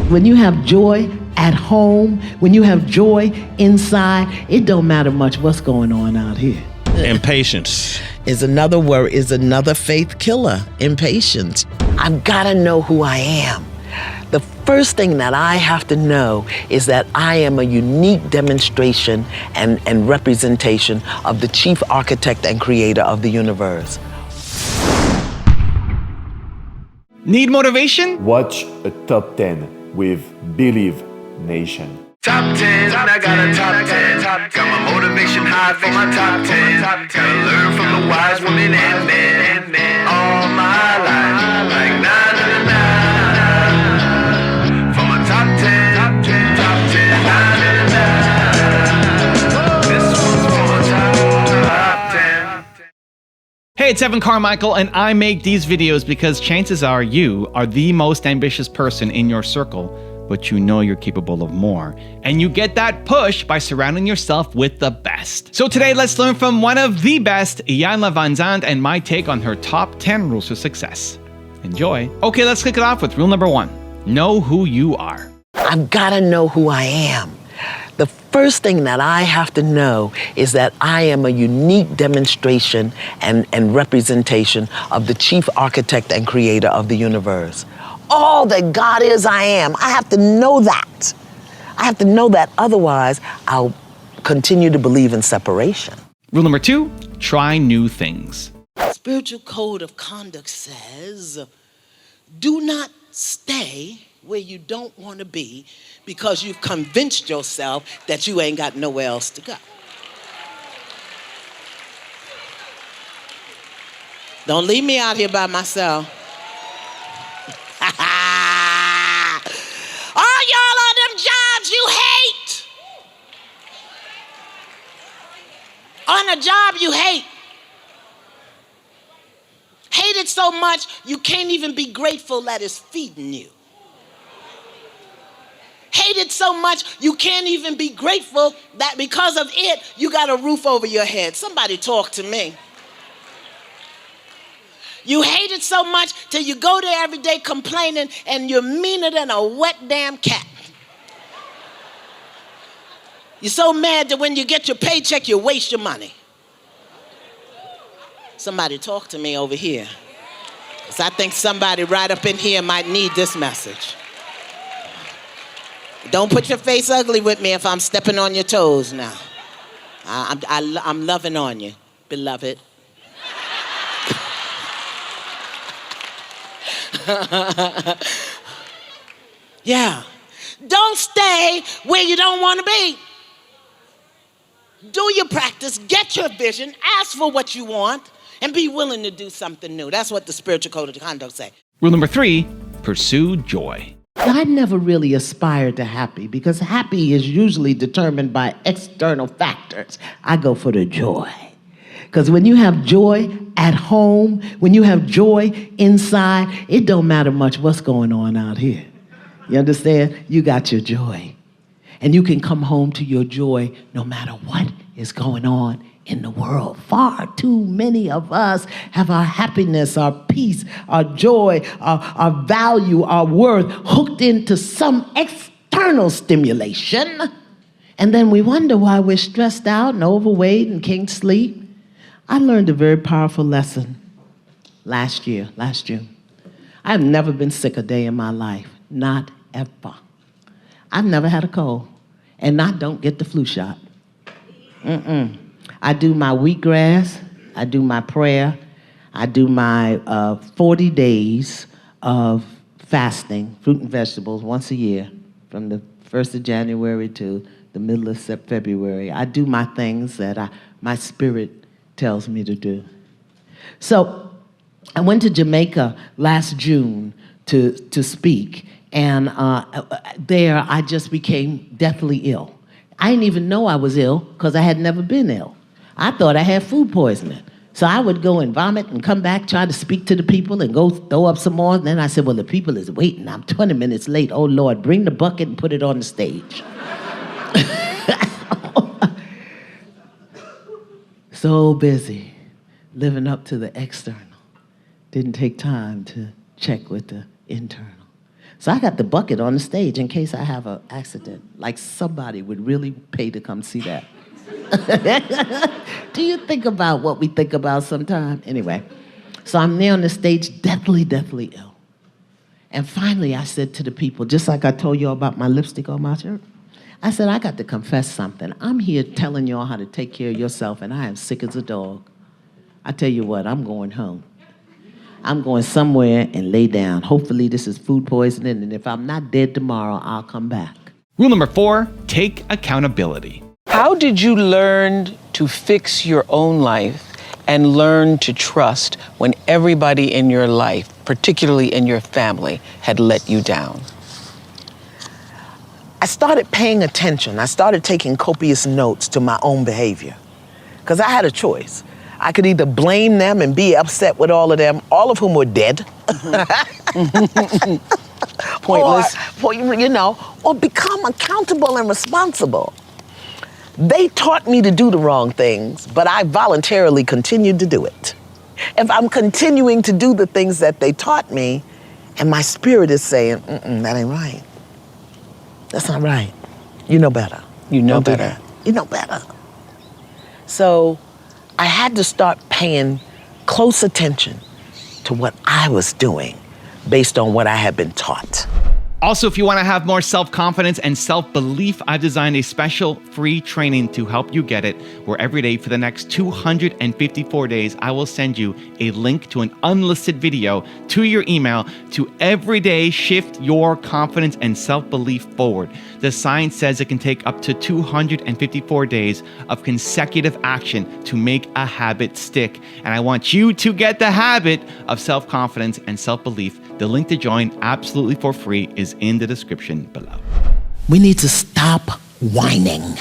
When you have joy at home, when you have joy inside, it don't matter much what's going on out here. Impatience is another word, is another faith killer. Impatience. I've got to know who I am. The first thing that I have to know is that I am a unique demonstration and representation of the chief architect and creator of the universe. Need motivation? Watch a top 10 with Believe Nation. Top 10, I got a top 10. Got my motivation high for my top 10. Gotta learn from the wise women and men. All my life, like 9 and 9. For my top 10, top 10, 9 and 9. This one's for my top 10. Hey, it's Evan Carmichael, and I make these videos because chances are you are the most ambitious person in your circle, but you know you're capable of more. And you get that push by surrounding yourself with the best. So today, let's learn from one of the best, Iyanla Vanzant, and my take on her top 10 rules for success. Enjoy. Okay, let's kick it off with rule number 1. Know who you are. I've got to know who I am. The first thing that I have to know is that I am a unique demonstration and representation of the chief architect and creator of the universe. All that God is, I am. I have to know that. I have to know that, otherwise I'll continue to believe in separation. Rule number 2, try new things. Spiritual code of conduct says, do not stay where you don't want to be because you've convinced yourself that you ain't got nowhere else to go. Don't leave me out here by myself. All y'all on them jobs you hate. On a job you hate. Hate it so much you can't even be grateful that it's feeding you. Hate it so much you can't even be grateful that because of it you got a roof over your head. Somebody talk to me. You hate it so much till you go there every day complaining and you're meaner than a wet damn cat. You're so mad that when you get your paycheck, you waste your money. Somebody talk to me over here. 'Cause I think somebody right up in here might need this message. Don't put your face ugly with me if I'm stepping on your toes now. I'm loving on you, beloved. Yeah. Don't stay where you don't want to be. Do your practice, get your vision, ask for what you want, and be willing to do something new. That's what the spiritual code of conduct say. Rule number 3, pursue joy. I never really aspired to happy because happy is usually determined by external factors. I go for the joy. Because when you have joy at home, when you have joy inside, it don't matter much what's going on out here. You understand? You got your joy. And you can come home to your joy no matter what is going on in the world. Far too many of us have our happiness, our peace, our joy, our value, our worth hooked into some external stimulation. And then we wonder why we're stressed out and overweight and can't sleep. I learned a very powerful lesson last June. I have never been sick a day in my life, not ever. I've never had a cold, and I don't get the flu shot. I do my wheatgrass, I do my prayer, I do my 40 days of fasting, fruit and vegetables, once a year, from the 1st of January to the middle of February. I do my things that my spirit tells me to do. So I went to Jamaica last June to speak, and there I just became deathly ill. I didn't even know I was ill because I had never been ill. I thought I had food poisoning. So I would go and vomit and come back, try to speak to the people and go throw up some more. And then I said, well, the people is waiting. I'm 20 minutes late. Oh, Lord, bring the bucket and put it on the stage. So busy living up to the external. Didn't take time to check with the internal. So I got the bucket on the stage in case I have an accident. Like somebody would really pay to come see that. Do you think about what we think about sometimes? Anyway, so I'm there on the stage, deathly, deathly ill. And finally I said to the people, just like I told you all about my lipstick on my shirt, I said, I got to confess something. I'm here telling y'all how to take care of yourself, and I am sick as a dog. I tell you what, I'm going home. I'm going somewhere and lay down. Hopefully this is food poisoning, and if I'm not dead tomorrow, I'll come back. Rule number 4, take accountability. How did you learn to fix your own life and learn to trust when everybody in your life, particularly in your family, had let you down? I started paying attention. I started taking copious notes to my own behavior because I had a choice. I could either blame them and be upset with all of them, all of whom were dead. Pointless. Or become accountable and responsible. They taught me to do the wrong things, but I voluntarily continued to do it. If I'm continuing to do the things that they taught me, and my spirit is saying, that ain't right. That's not right. You know better. You know Don't do better. that. You know better. So I had to start paying close attention to what I was doing based on what I had been taught. Also, if you want to have more self-confidence and self-belief, I've designed a special free training to help you get it, where every day for the next 254 days, I will send you a link to an unlisted video to your email to every day shift your confidence and self-belief forward. The science says it can take up to 254 days of consecutive action to make a habit stick. And I want you to get the habit of self-confidence and self-belief. The link to join absolutely for free is in the description below. We need to stop whining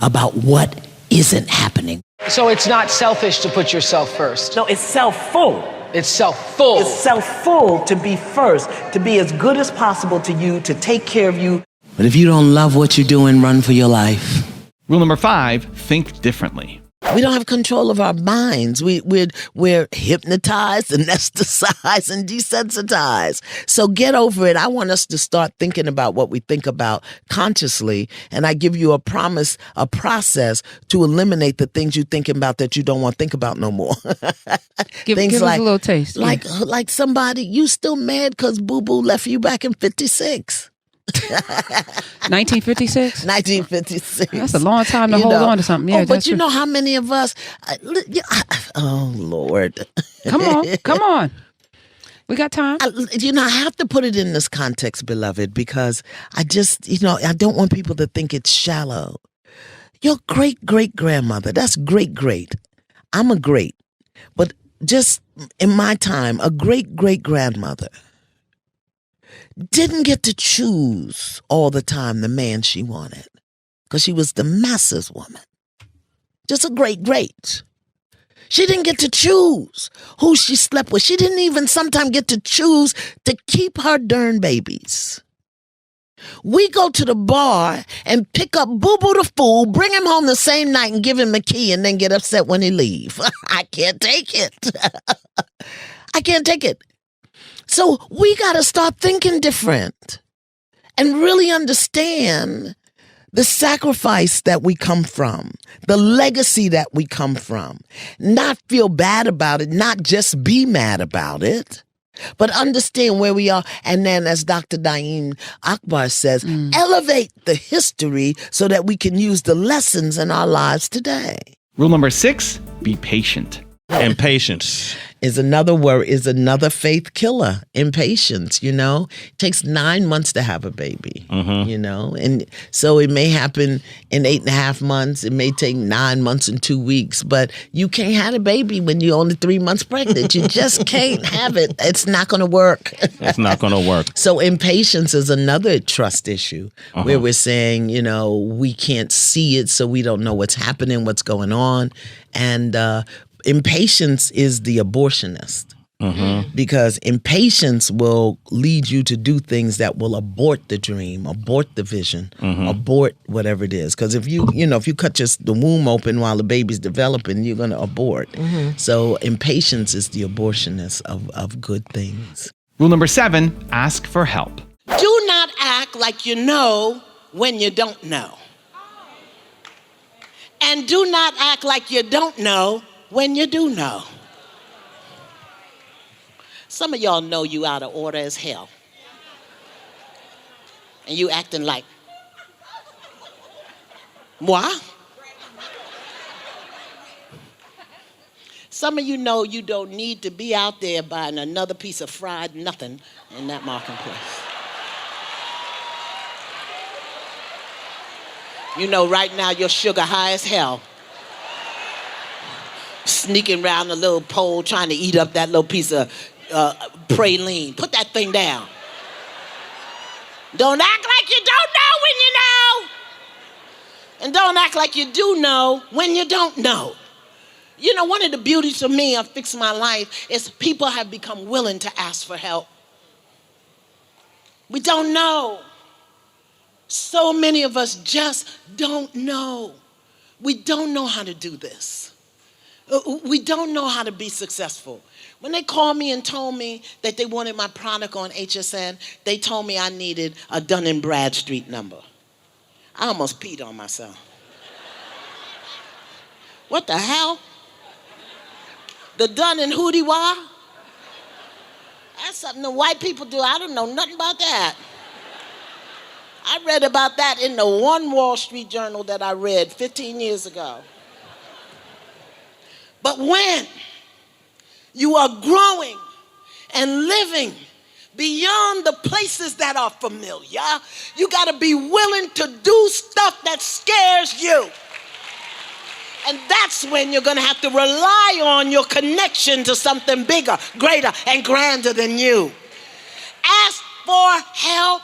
about what isn't happening. So it's not selfish to put yourself first. No, it's self-full. It's self-full. It's self-full to be first, to be as good as possible to you, to take care of you. But if you don't love what you're doing, run for your life. Rule number 5, think differently. We don't have control of our minds. We're hypnotized, anesthetized, and desensitized. So get over it. I want us to start thinking about what we think about consciously. And I give you a promise, a process to eliminate the things you're thinking about that you don't want to think about no more. Give us a little taste. Like somebody, you still mad because Boo-Boo left you back in 56. 1956? 1956. That's a long time to hold on to something. Yeah, but you know how many of us... oh, Lord. Come on. We got time. I have to put it in this context, beloved, because I just, I don't want people to think it's shallow. Your great-great-grandmother, that's great-great. I'm a great. But just in my time, a great-great-grandmother didn't get to choose all the time the man she wanted because she was the masses woman. Just a great. She didn't get to choose who she slept with. She didn't even sometimes get to choose to keep her darn babies. We go to the bar and pick up Boo-Boo the fool, bring him home the same night and give him a key and then get upset when he leave. I can't take it. I can't take it. So we got to start thinking different and really understand the sacrifice that we come from, the legacy that we come from. Not feel bad about it, not just be mad about it, but understand where we are. And then, as Dr. Naeem Akbar says, elevate the history so that we can use the lessons in our lives today. Rule number 6, be patient. Impatience is another faith killer. Impatience, it takes 9 months to have a baby, and so it may happen in 8.5 months. It may take 9 months and 2 weeks, but you can't have a baby when you're only 3 months pregnant. You just can't have it. It's not going to work. It's not going to work. So impatience is another trust issue where we're saying, we can't see it, so we don't know what's happening, what's going on. And impatience is the abortionist because impatience will lead you to do things that will abort the dream, abort the vision, abort whatever it is. Because if you cut the womb open while the baby's developing, you're going to abort. So impatience is the abortionist of good things. Rule number 7, ask for help. Do not act like you know when you don't know. And do not act like you don't know when you do know. Some of y'all know you out of order as hell. And you acting like, what? Some of you know you don't need to be out there buying another piece of fried nothing in that marketplace. You know right now your sugar high as hell. Sneaking around the little pole trying to eat up that little piece of praline. Put that thing down. Don't act like you don't know when you know. And don't act like you do know when you don't know. You know, one of the beauties for me of Fix My Life is people have become willing to ask for help. We don't know. So many of us just don't know. We don't know how to do this. We don't know how to be successful. When they called me and told me that they wanted my product on HSN, they told me I needed a Dun & Bradstreet number. I almost peed on myself. What the hell? The Dun and Hootie Wah? That's something the white people do. I don't know nothing about that. I read about that in the one Wall Street Journal that I read 15 years ago. But when you are growing and living beyond the places that are familiar, you got to be willing to do stuff that scares you. And that's when you're going to have to rely on your connection to something bigger, greater, and grander than you. Ask for help.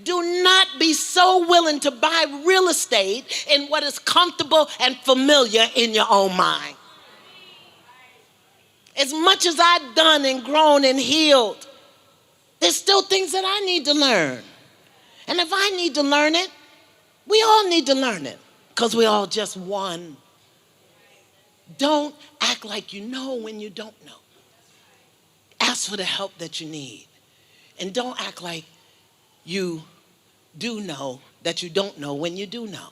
Do not be so willing to buy real estate in what is comfortable and familiar in your own mind. As much as I've done and grown and healed, there's still things that I need to learn. And if I need to learn it, we all need to learn it. Because we're all just one. Don't act like you know when you don't know. Ask for the help that you need. And don't act like you do know that you don't know when you do know.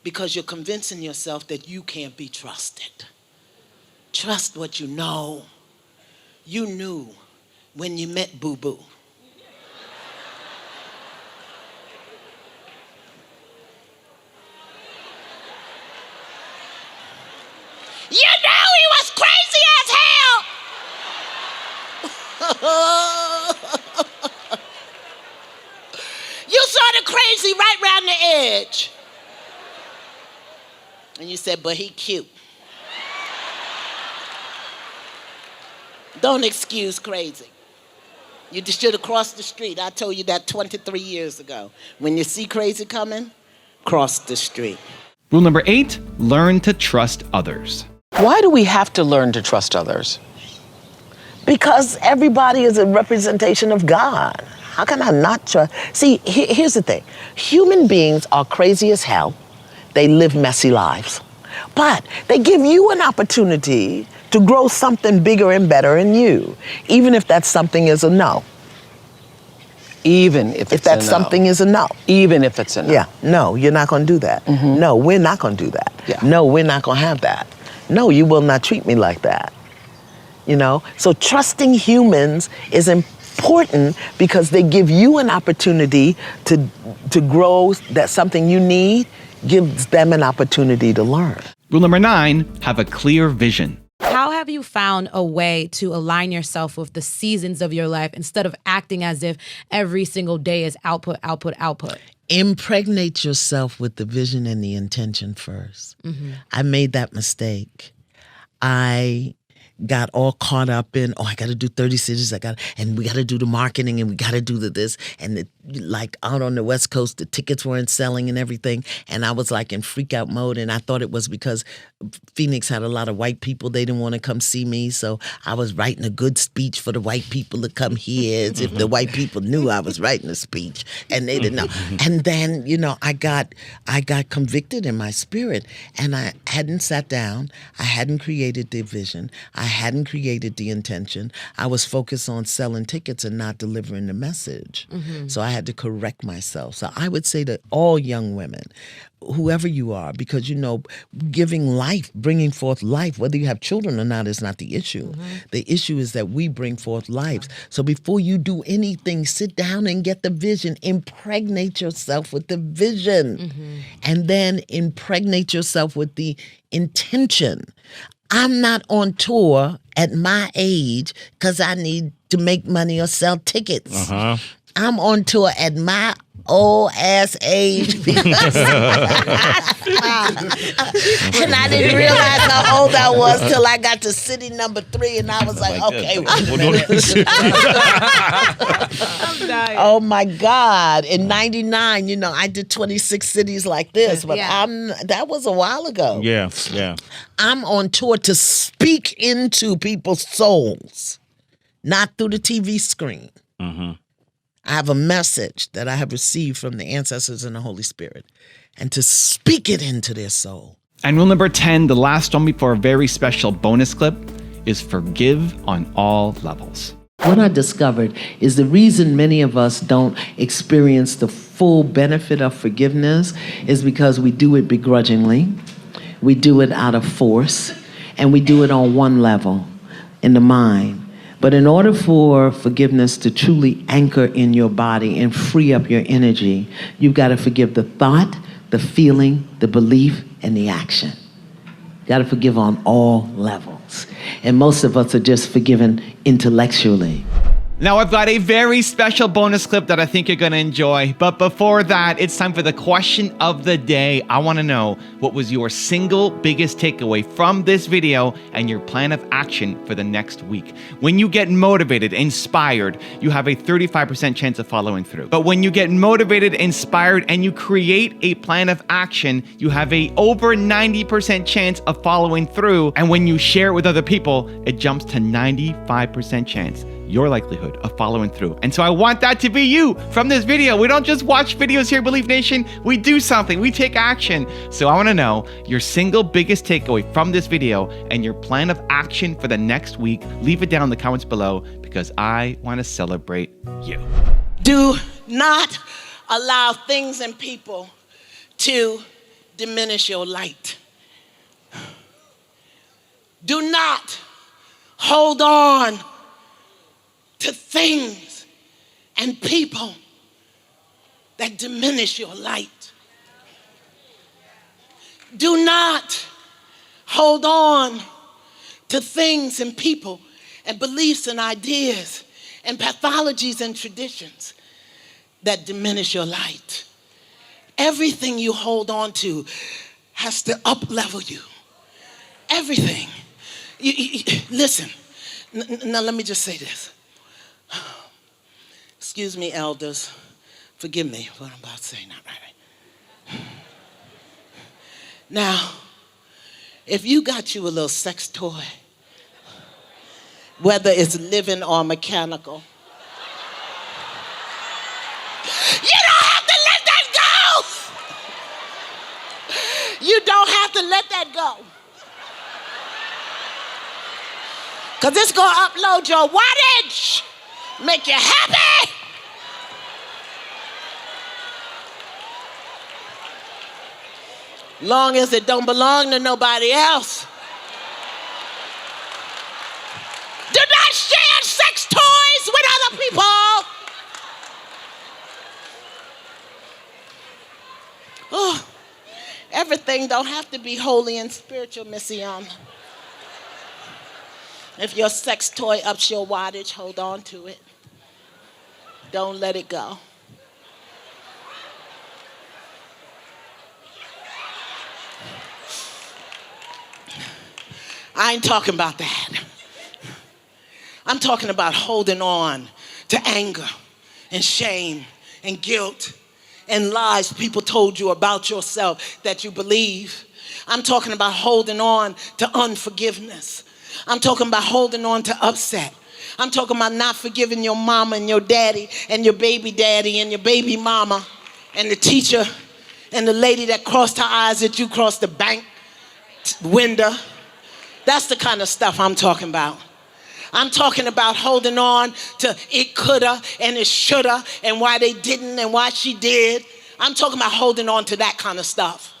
Because you're convincing yourself that you can't be trusted. Trust what you know. You knew when you met Boo Boo. You know he was crazy as hell. You saw the crazy right round the edge. And you said, but he cute. Don't excuse crazy. You just should have crossed the street. I told you that 23 years ago. When you see crazy coming, cross the street. Rule number 8, learn to trust others. Why do we have to learn to trust others? Because everybody is a representation of God. How can I not trust? See, here's the thing. Human beings are crazy as hell. They live messy lives. But they give you an opportunity to grow something bigger and better in you, even if that something is a no. Even if it's that a no. something is a no. Even if it's a no. Yeah, no, you're not going to do that. Mm-hmm. No, we're not going to do that. Yeah. No, we're not going to have that. No, you will not treat me like that. You know? So trusting humans is important because they give you an opportunity to grow that something you need, gives them an opportunity to learn. Rule number 9, have a clear vision. How have you found a way to align yourself with the seasons of your life instead of acting as if every single day is output, output, output? Impregnate yourself with the vision and the intention first. Mm-hmm. I made that mistake. I got all caught up in, I got to do 30 cities, and we got to do the marketing, and we got to do this, and like out on the West Coast, the tickets weren't selling and everything, and I was like in freak out mode, and I thought it was because Phoenix had a lot of white people, they didn't want to come see me, so I was writing a good speech for the white people to come here, as if the white people knew I was writing a speech, and they didn't know. And then, I got convicted in my spirit, and I hadn't sat down, I hadn't created the vision, I hadn't created the intention. I was focused on selling tickets and not delivering the message. So I had to correct myself. So I would say to all young women, whoever you are, because, you know, giving life, bringing forth life, whether you have children or not is not the issue. The issue is that we bring forth lives. So before you do anything, sit down and get the vision. Impregnate yourself with the vision. And then impregnate yourself with the intention. I'm not on tour at my age because I need to make money or sell tickets. I'm on tour at my old ass age because and I didn't realize how old I was till I got to city number 3 and I was like, okay, wait a minute. I'm dying. Oh my God. In 99, you know, I did 26 cities like this, but that was a while ago. Yeah. I'm on tour to speak into people's souls, not through the TV screen. I have a message that I have received from the ancestors and the Holy Spirit, and to speak it into their soul. And rule number 10, the last one before a very special bonus clip, is forgive on all levels. What I discovered is the reason many of us don't experience the full benefit of forgiveness is because we do it begrudgingly, we do it out of force, and we do it on one level, in the mind. But in order for forgiveness to truly anchor in your body and free up your energy, you've got to forgive the thought, the feeling, the belief, and the action. You got to forgive on all levels. And most of us are just forgiven intellectually. Now I've got a very special bonus clip that I think you're going to enjoy. But before that, it's time for the question of the day. I want to know, what was your single biggest takeaway from this video and your plan of action for the next week? When you get motivated, inspired, you have a 35% chance of following through. But when you get motivated, inspired, and you create a plan of action, you have a over 90% chance of following through. And when you share it with other people, it jumps to 95% chance. Your likelihood of following through. And so I want that to be you from this video. We don't just watch videos here, Believe Nation. We do something. We take action. So I want to know your single biggest takeaway from this video and your plan of action for the next week. Leave it down in the comments below because I want to celebrate you. Do not allow things and people to diminish your light. Do not hold on to things and people that diminish your light. Do not hold on to things and people and beliefs and ideas and pathologies and traditions that diminish your light. Everything you hold on to has to up-level you. Everything. Listen, now let me just say this. Excuse me, elders. Forgive me for what I'm about to say. Not right. Now, if you got you a little sex toy, whether it's living or mechanical, you don't have to let that go. You don't have to let that go. Because it's going to upload your wattage. Make you happy. Long as it don't belong to nobody else. Do not share sex toys with other people. Oh, everything don't have to be holy and spiritual, Miss Iyanla. If your sex toy ups your wattage, hold on to it. Don't let it go. I ain't talking about that. I'm talking about holding on to anger and shame and guilt and lies people told you about yourself that you believe. I'm talking about holding on to unforgiveness. I'm talking about holding on to upset. I'm talking about not forgiving your mama and your daddy and your baby daddy and your baby mama and the teacher and the lady that crossed her eyes at you crossed the bank window. That's the kind of stuff I'm talking about. I'm talking about holding on to it coulda and it shoulda and why they didn't and why she did. I'm talking about holding on to that kind of stuff.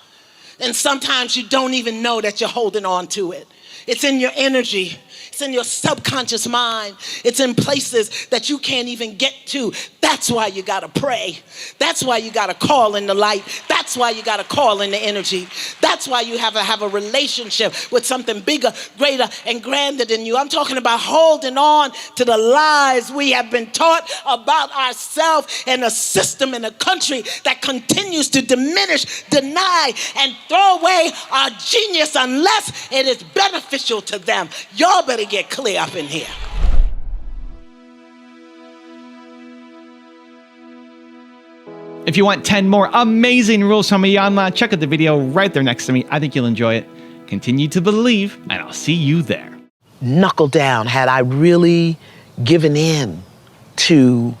And sometimes you don't even know that you're holding on to it. It's in your energy. It's in your subconscious mind. It's in places that you can't even get to. That's why you gotta pray. That's why you gotta call in the light. That's why you gotta call in the energy. That's why you have to have a relationship with something bigger, greater, and grander than you. I'm talking about holding on to the lies we have been taught about ourselves and a system in a country that continues to diminish, deny, and throw away our genius unless it is beneficial to them. Y'all better get clear up in here. If you want 10 more amazing rules from Iyanla, check out the video right there next to me. I think you'll enjoy it. Continue to believe, and I'll see you there. Knuckle down. Had I really given in to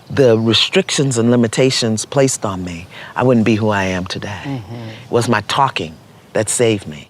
the restrictions and limitations placed on me, I wouldn't be who I am today. It was my talking that saved me.